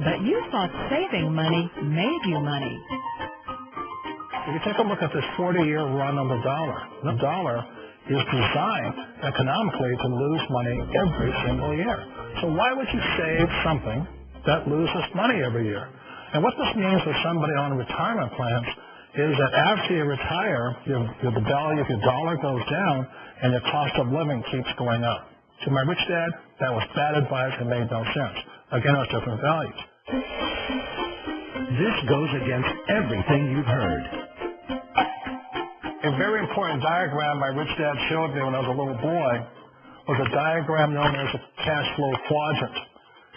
but you thought saving money made you money. If you take a look at this 40-year run on the dollar is designed economically to lose money every single year. So why would you save something that loses money every year? And what this means for somebody on retirement plans is that after you retire, the value of your dollar goes down and your cost of living keeps going up. To my rich dad, that was bad advice and made no sense. Again, it was different values. This goes against everything you've heard. A very important diagram my rich dad showed me when I was a little boy was a diagram known as a cash flow quadrant.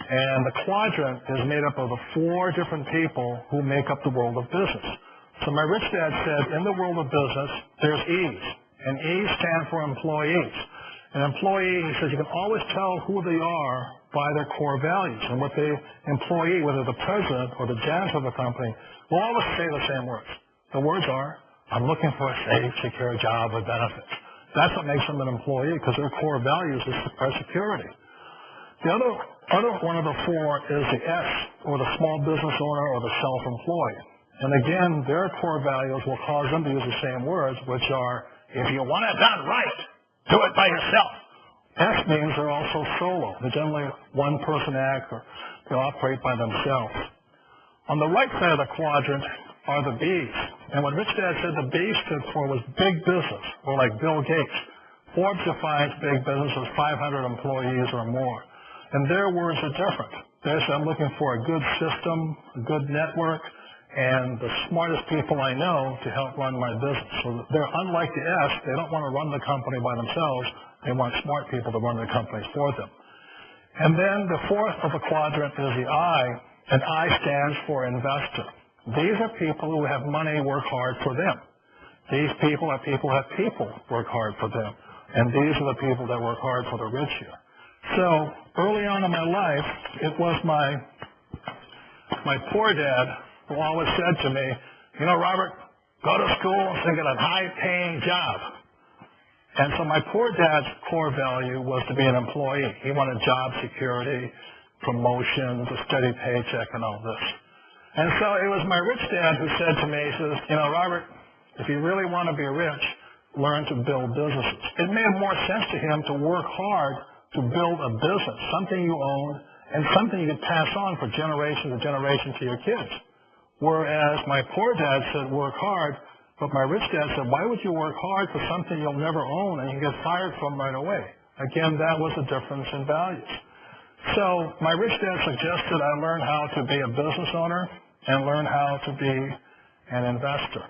And the quadrant is made up of the 4 different people who make up the world of business. So my rich dad said, in the world of business, there's E's, and E's stand for employees. An employee, he says, you can always tell who they are by their core values. And what the employee, whether the president or the janitor of the company, will always say the same words. The words are, I'm looking for a safe, secure job with benefits. That's what makes them an employee, because their core values is security. The other one of the 4 is the S, or the small business owner or the self-employed. And again, their core values will cause them to use the same words, which are, if you want it done right, do it by yourself. S means they're also solo. They're generally one-person act, or they operate by themselves. On the right side of the quadrant are the B's. And what Rich Dad said the B stood for was big business, or like Bill Gates. Forbes defines big business as 500 employees or more. And their words are different. They say, I'm looking for a good system, a good network, and the smartest people I know to help run my business. So they're unlike the S. They don't want to run the company by themselves. They want smart people to run their companies for them. And then the 4th of the quadrant is the I, and I stands for investor. These are people who have money work hard for them. These people are people who have people work hard for them. And these are the people that work hard for the rich here. So early on in my life, it was my poor dad who always said to me, you know, Robert, go to school and get a high-paying job. And so my poor dad's core value was to be an employee. He wanted job security, promotions, a steady paycheck, and all this. And so it was my rich dad who said to me, he says, you know, Robert, if you really want to be rich, learn to build businesses. It made more sense to him to work hard to build a business, something you own, and something you could pass on for generation to generation to your kids. Whereas my poor dad said work hard, but my rich dad said, why would you work hard for something you'll never own and you get fired from right away? Again, that was a difference in values. So my rich dad suggested I learn how to be a business owner and learn how to be an investor.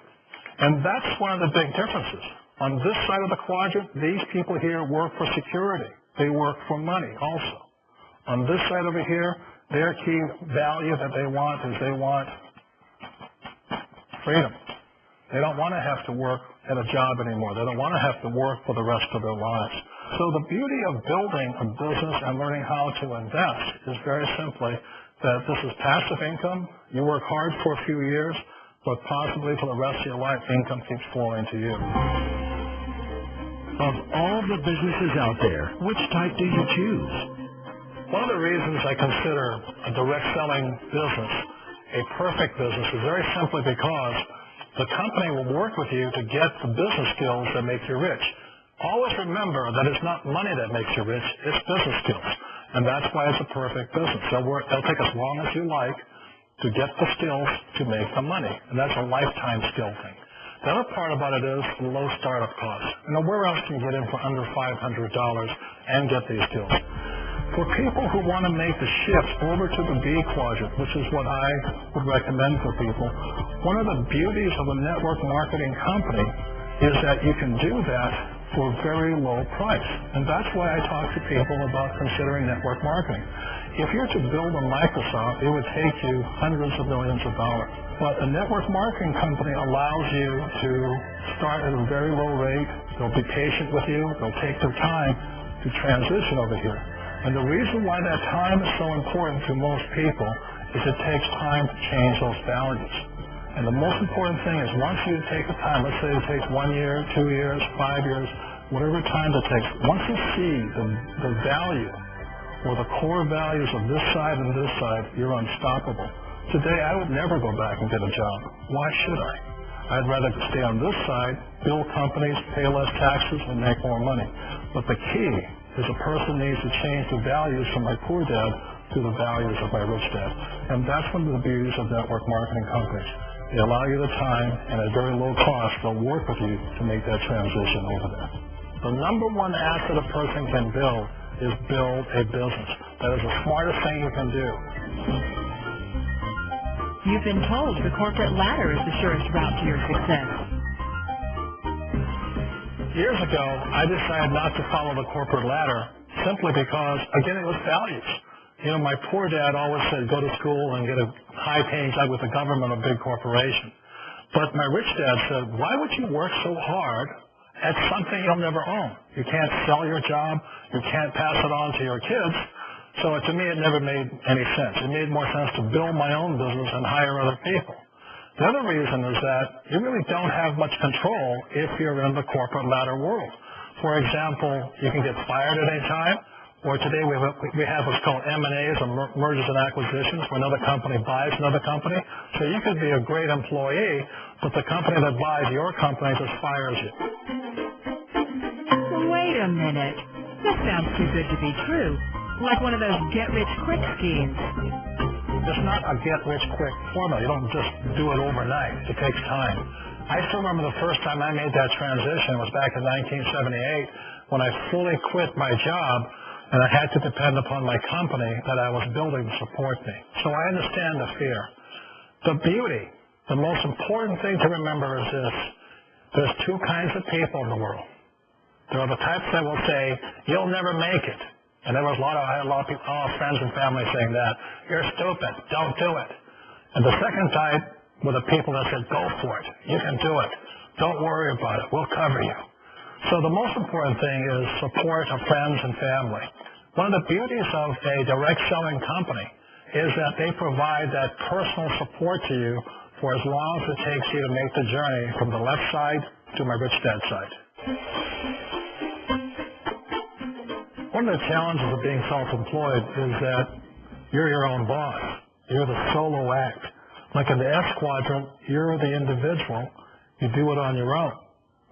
And that's one of the big differences. On this side of the quadrant, these people here work for security. They work for money also. On this side over here, their key value that they want is they want freedom. They don't want to have to work at a job anymore. They don't want to have to work for the rest of their lives. So the beauty of building a business and learning how to invest is very simply that this is passive income. You work hard for a few years, but possibly for the rest of your life, income keeps flowing to you. Of all the businesses out there, which type do you choose? One of the reasons I consider a direct selling business a perfect business is very simply because the company will work with you to get the business skills that make you rich. Always remember that it's not money that makes you rich, it's business skills. And that's why it's a perfect business. They'll take as long as you like to get the skills to make the money. And that's a lifetime skill thing. The other part about it is the low startup costs. You know, where else can you get in for under $500 and get these skills? For people who want to make the shift over to the B quadrant, which is what I would recommend for people, one of the beauties of a network marketing company is that you can do that for a very low price. And that's why I talk to people about considering network marketing. If you're to build a Microsoft, it would take you hundreds of millions of dollars. But a network marketing company allows you to start at a very low rate. They'll be patient with you. They'll take their time to transition over here. And the reason why that time is so important to most people is it takes time to change those values. And the most important thing is once you take the time, let's say it takes 1 year, 2 years, 5 years, whatever time it takes, once you see the value where the core values of this side and this side, you're unstoppable. Today, I would never go back and get a job. Why should I? I'd rather stay on this side, build companies, pay less taxes, and make more money. But the key is a person needs to change the values from my poor dad to the values of my rich dad. And that's one of the beauties of network marketing companies. They allow you the time, and at very low cost, they'll work with you to make that transition over there. The number one asset a person can build is build a business. That is the smartest thing you can do. You've been told the corporate ladder is the surest route to your success. Years ago, I decided not to follow the corporate ladder simply because, again, it was values. You know, my poor dad always said, go to school and get a high-paying job with the government or a big corporation. But my rich dad said, why would you work so hard at something you'll never own? You can't sell your job. You can't pass it on to your kids. So to me, it never made any sense. It made more sense to build my own business and hire other people. The other reason is that you really don't have much control if you're in the corporate ladder world. For example, you can get fired at any time, or today we have what's called M&As, or mergers and acquisitions, where another company buys another company. So you could be a great employee, but the company that buys your company just fires you. Wait a minute. This sounds too good to be true. Like one of those get-rich-quick schemes. It's not a get-rich-quick formula. You don't just do it overnight. It takes time. I still remember the first time I made that transition. It was back in 1978 when I fully quit my job and I had to depend upon my company that I was building to support me. So I understand the fear. The beauty, the most important thing to remember is this. There's two kinds of people in the world. There are the types that will say, you'll never make it. And I had a lot of people, friends and family saying that. You're stupid. Don't do it. And the second type were the people that said, go for it. You can do it. Don't worry about it. We'll cover you. So the most important thing is support of friends and family. One of the beauties of a direct selling company is that they provide that personal support to you for as long as it takes you to make the journey from the left side to my rich dad side. One of the challenges of being self-employed is that you're your own boss. You're the solo act. Like in the S quadrant, you're the individual. You do it on your own.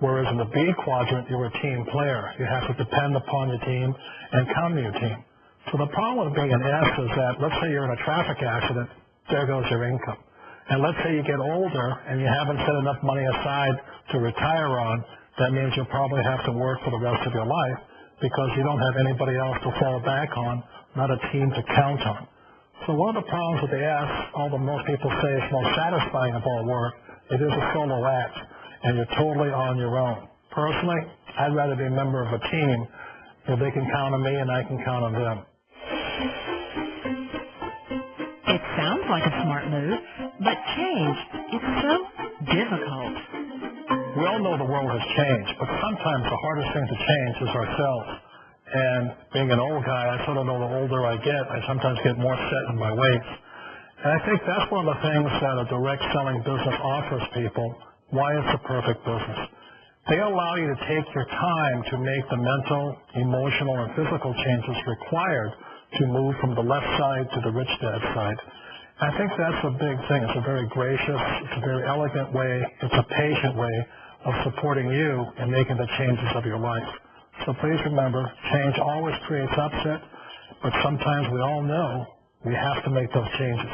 Whereas in the B quadrant, you're a team player. You have to depend upon your team and count on your team. So the problem with being an S is that, let's say you're in a traffic accident, there goes your income. And let's say you get older and you haven't set enough money aside to retire on, that means you'll probably have to work for the rest of your life, because you don't have anybody else to fall back on, not a team to count on. So one of the problems with the S, although most people say it's most satisfying of all work, it is a solo act, and you're totally on your own. Personally, I'd rather be a member of a team if they can count on me and I can count on them. It sounds like a smart move, but change is so difficult. We all know the world has changed, but sometimes the hardest thing to change is ourselves. And being an old guy, I sort of know the older I get, I sometimes get more set in my ways. And I think that's one of the things that a direct selling business offers people, why it's a perfect business. They allow you to take your time to make the mental, emotional, and physical changes required to move from the left side to the rich dad side. I think that's a big thing. It's a very gracious, it's a very elegant way, it's a patient way of supporting you in making the changes of your life. So please remember, change always creates upset, but sometimes we all know we have to make those changes.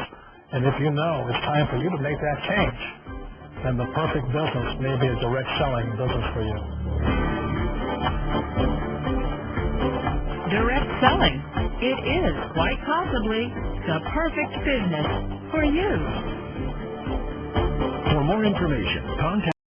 And if you know it's time for you to make that change, then the perfect business may be a direct selling business for you. Direct selling. It is quite possibly the perfect business for you. For more information, contact